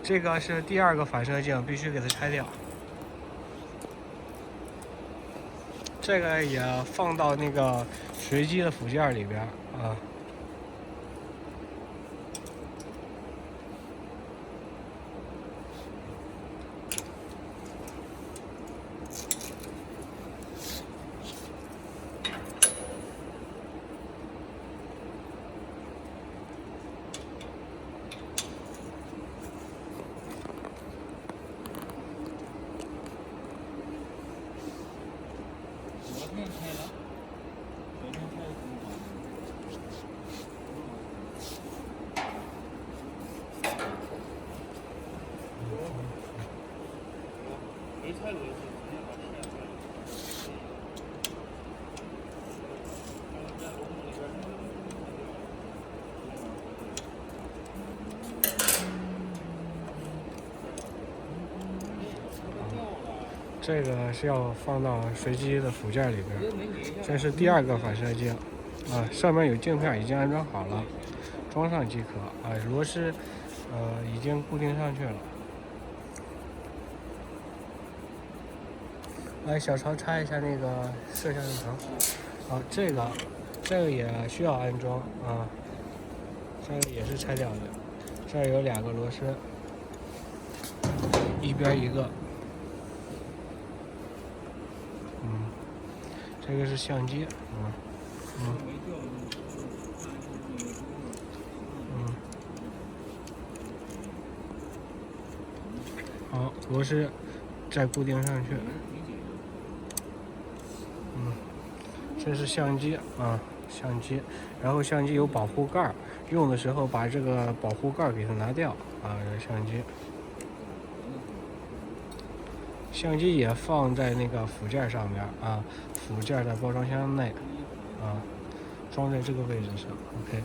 这个是第二个反射镜，必须给它拆掉。这个也放到那个随机的附件里边啊。昨天拆了，昨天拆的挺好的。没拆螺丝，直接把线拆了。在螺丝里边。这个是要放到随机的附件里边，这是第二个反射镜，啊，上面有镜片已经安装好了，装上即可。啊，螺丝，已经固定上去了。来，小曹拆一下那个摄像头。好，这个也需要安装啊，这个也是拆掉的。这儿有2个螺丝，一边一个。这个是相机，好，螺丝再固定上去。这是相机啊，相机，然后相机有保护盖，用的时候把这个保护盖给它拿掉啊。这相机，相机也放在那个附件上面啊，附件的包装箱内啊，装在这个位置上。OK。